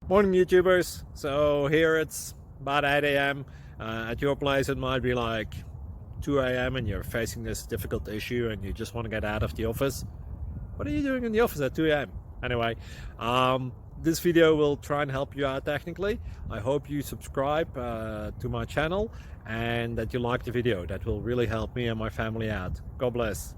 Morning, YouTubers. So here it's about 8 a.m. At your place, it might be like 2 a.m. and you're facing this difficult issue and you just want to get out of the office. What are you doing in the office at 2 a.m.? Anyway, this video will try and help you out technically. I hope you subscribe to my channel and that you like the video. That will really help me and my family out. God bless.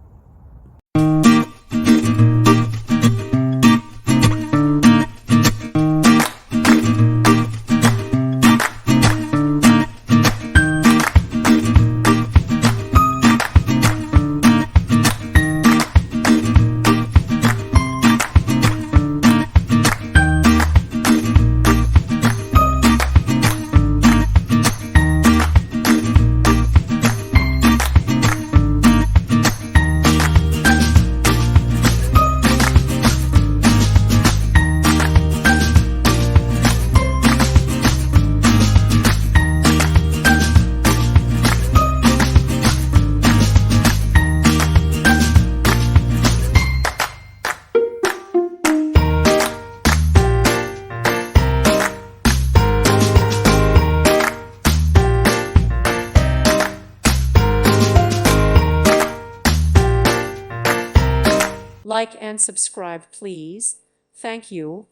Like and subscribe, please. Thank you.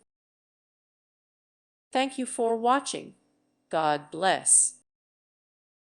Thank you for watching. God bless.